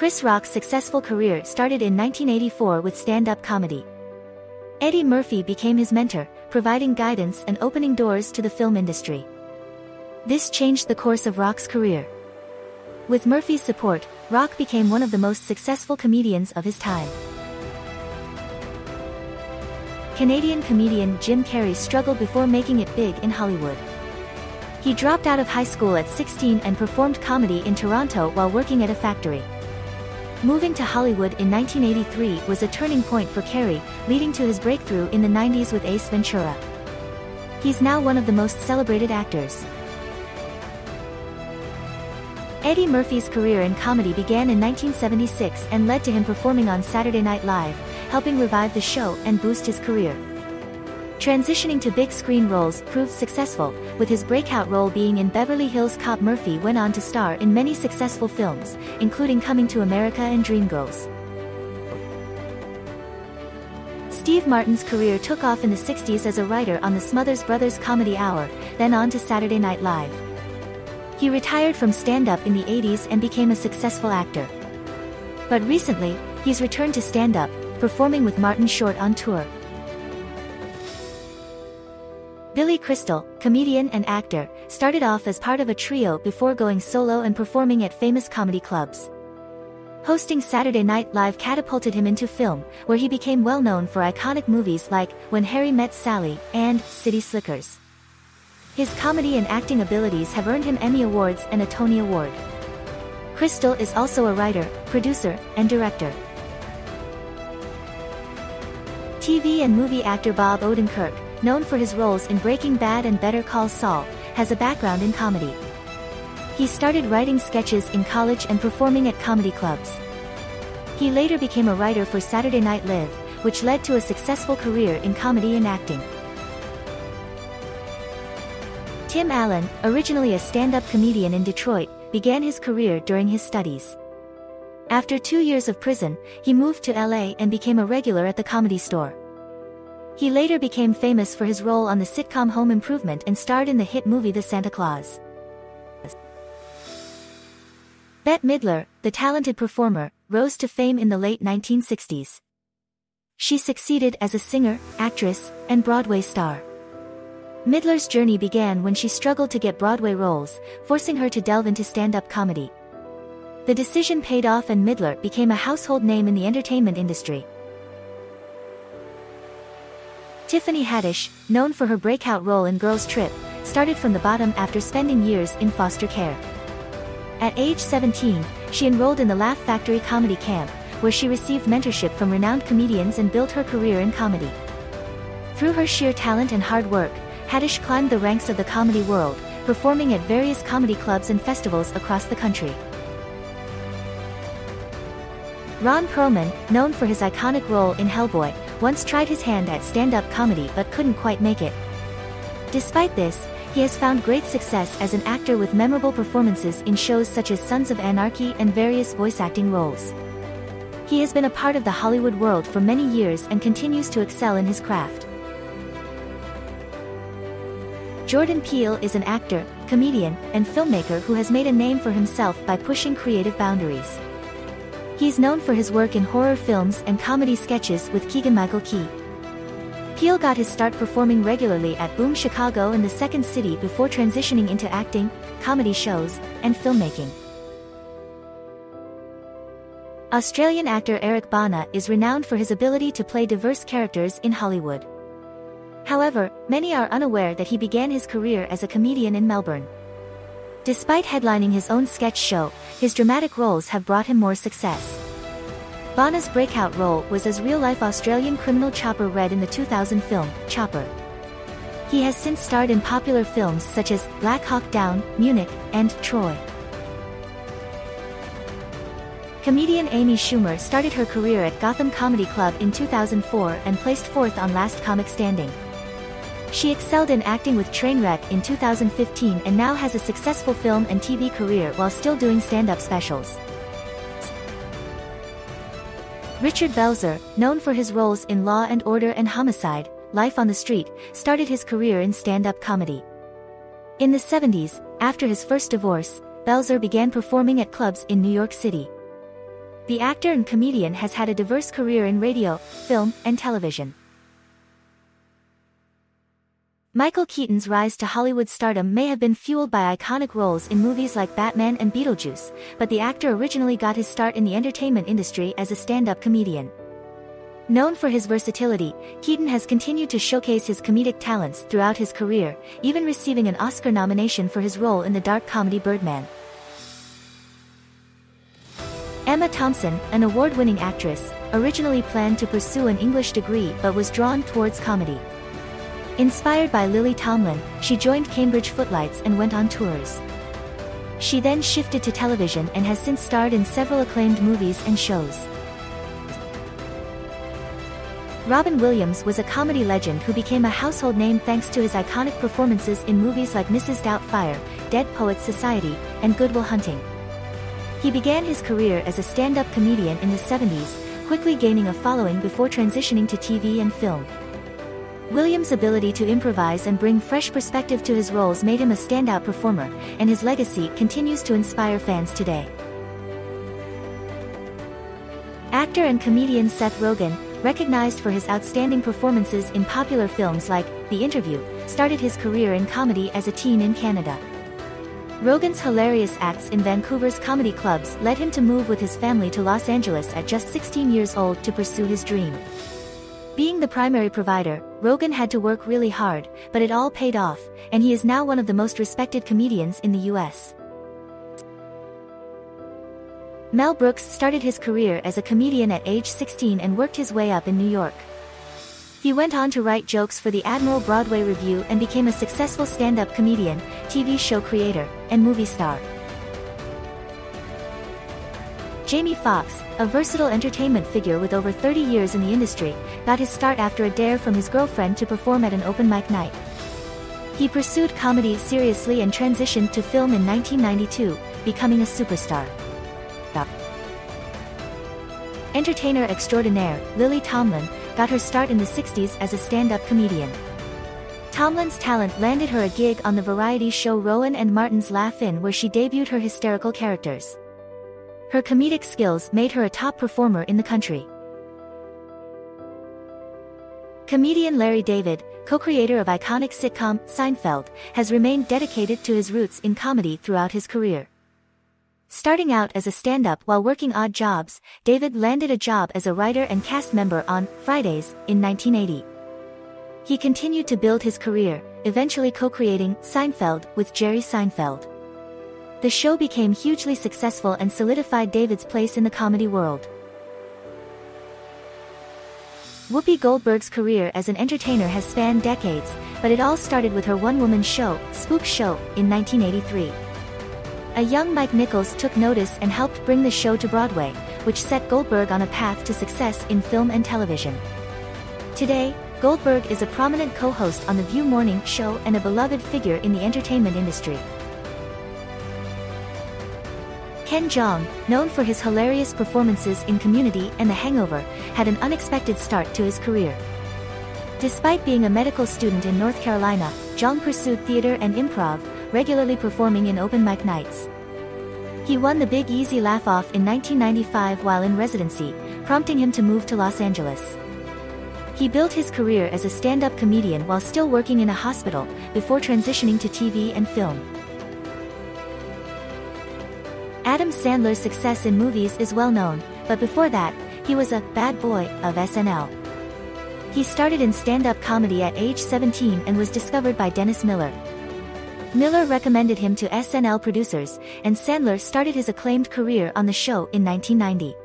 Chris Rock's successful career started in 1984 with stand-up comedy. Eddie Murphy became his mentor, providing guidance and opening doors to the film industry. This changed the course of Rock's career. With Murphy's support, Rock became one of the most successful comedians of his time. Canadian comedian Jim Carrey struggled before making it big in Hollywood. He dropped out of high school at 16 and performed comedy in Toronto while working at a factory. Moving to Hollywood in 1983 was a turning point for Carrey, leading to his breakthrough in the 90s with Ace Ventura. He's now one of the most celebrated actors. Eddie Murphy's career in comedy began in 1976 and led to him performing on Saturday Night Live, helping revive the show and boost his career. Transitioning to big screen roles proved successful, with his breakout role being in Beverly Hills Cop. Murphy went on to star in many successful films, including Coming to America and Dreamgirls. Steve Martin's career took off in the 60s as a writer on the Smothers Brothers Comedy Hour, then on to Saturday Night Live. He retired from stand-up in the 80s and became a successful actor. But recently, he's returned to stand-up, performing with Martin Short on tour. Billy Crystal, comedian and actor, started off as part of a trio before going solo and performing at famous comedy clubs. Hosting Saturday Night Live catapulted him into film, where he became well known for iconic movies like When Harry Met Sally and City Slickers. His comedy and acting abilities have earned him Emmy Awards and a Tony Award. Crystal is also a writer, producer, and director. TV and movie actor Bob Odenkirk, known for his roles in Breaking Bad and Better Call Saul, has a background in comedy. He started writing sketches in college and performing at comedy clubs. He later became a writer for Saturday Night Live, which led to a successful career in comedy and acting. Tim Allen, originally a stand-up comedian in Detroit, began his career during his studies. After 2 years of prison, he moved to LA and became a regular at the Comedy Store. He later became famous for his role on the sitcom Home Improvement and starred in the hit movie The Santa Claus. Bette Midler, the talented performer, rose to fame in the late 1960s. She succeeded as a singer, actress, and Broadway star. Midler's journey began when she struggled to get Broadway roles, forcing her to delve into stand-up comedy. The decision paid off and Midler became a household name in the entertainment industry. Tiffany Haddish, known for her breakout role in Girls Trip, started from the bottom after spending years in foster care. At age 17, she enrolled in the Laugh Factory comedy camp, where she received mentorship from renowned comedians and built her career in comedy. Through her sheer talent and hard work, Haddish climbed the ranks of the comedy world, performing at various comedy clubs and festivals across the country. Ron Perlman, known for his iconic role in Hellboy, once tried his hand at stand-up comedy but couldn't quite make it. Despite this, he has found great success as an actor with memorable performances in shows such as Sons of Anarchy and various voice acting roles. He has been a part of the Hollywood world for many years and continues to excel in his craft. Jordan Peele is an actor, comedian, and filmmaker who has made a name for himself by pushing creative boundaries. He's known for his work in horror films and comedy sketches with Keegan-Michael Key. Peele got his start performing regularly at Boom Chicago and the Second City before transitioning into acting, comedy shows, and filmmaking. Australian actor Eric Bana is renowned for his ability to play diverse characters in Hollywood. However, many are unaware that he began his career as a comedian in Melbourne. Despite headlining his own sketch show, his dramatic roles have brought him more success. Bana's breakout role was as real-life Australian criminal Chopper Red in the 2000 film, Chopper. He has since starred in popular films such as Black Hawk Down, Munich, and Troy. Comedian Amy Schumer started her career at Gotham Comedy Club in 2004 and placed fourth on Last Comic Standing. She excelled in acting with Trainwreck in 2015 and now has a successful film and TV career while still doing stand-up specials. Richard Belzer, known for his roles in Law and Order and Homicide, Life on the Street, started his career in stand-up comedy. In the 70s, after his first divorce, Belzer began performing at clubs in New York City. The actor and comedian has had a diverse career in radio, film, and television. Michael Keaton's rise to Hollywood stardom may have been fueled by iconic roles in movies like Batman and Beetlejuice, but the actor originally got his start in the entertainment industry as a stand-up comedian. Known for his versatility, Keaton has continued to showcase his comedic talents throughout his career, even receiving an Oscar nomination for his role in the dark comedy Birdman. Emma Thompson, an award-winning actress, originally planned to pursue an English degree but was drawn towards comedy. Inspired by Lily Tomlin, she joined Cambridge Footlights and went on tours. She then shifted to television and has since starred in several acclaimed movies and shows. Robin Williams was a comedy legend who became a household name thanks to his iconic performances in movies like Mrs. Doubtfire, Dead Poets Society, and Good Will Hunting. He began his career as a stand-up comedian in the 70s, quickly gaining a following before transitioning to TV and film. Williams' ability to improvise and bring fresh perspective to his roles made him a standout performer, and his legacy continues to inspire fans today. Actor and comedian Seth Rogen, recognized for his outstanding performances in popular films like The Interview, started his career in comedy as a teen in Canada. Rogen's hilarious acts in Vancouver's comedy clubs led him to move with his family to Los Angeles at just 16 years old to pursue his dream. Being the primary provider, Rogen had to work really hard, but it all paid off, and he is now one of the most respected comedians in the US. Mel Brooks started his career as a comedian at age 16 and worked his way up in New York. He went on to write jokes for the Admiral Broadway Revue and became a successful stand-up comedian, TV show creator, and movie star. Jamie Foxx, a versatile entertainment figure with over 30 years in the industry, got his start after a dare from his girlfriend to perform at an open mic night. He pursued comedy seriously and transitioned to film in 1992, becoming a superstar. Entertainer extraordinaire, Lily Tomlin, got her start in the 60s as a stand-up comedian. Tomlin's talent landed her a gig on the variety show Rowan and Martin's Laugh-In, where she debuted her hysterical characters. Her comedic skills made her a top performer in the country. Comedian Larry David, co-creator of iconic sitcom Seinfeld, has remained dedicated to his roots in comedy throughout his career. Starting out as a stand-up while working odd jobs, David landed a job as a writer and cast member on Fridays in 1980. He continued to build his career, eventually co-creating Seinfeld with Jerry Seinfeld. The show became hugely successful and solidified David's place in the comedy world. Whoopi Goldberg's career as an entertainer has spanned decades, but it all started with her one-woman show, Spook Show, in 1983. A young Mike Nichols took notice and helped bring the show to Broadway, which set Goldberg on a path to success in film and television. Today, Goldberg is a prominent co-host on The View Morning Show and a beloved figure in the entertainment industry. Jeong, known for his hilarious performances in Community and The Hangover, had an unexpected start to his career. Despite being a medical student in North Carolina, Jeong pursued theater and improv, regularly performing in open mic nights. He won the Big Easy Laugh-Off in 1995 while in residency, prompting him to move to Los Angeles. He built his career as a stand-up comedian while still working in a hospital, before transitioning to TV and film. Adam Sandler's success in movies is well known, but before that, he was a bad boy of SNL. He started in stand-up comedy at age 17 and was discovered by Dennis Miller. Miller recommended him to SNL producers, and Sandler started his acclaimed career on the show in 1990.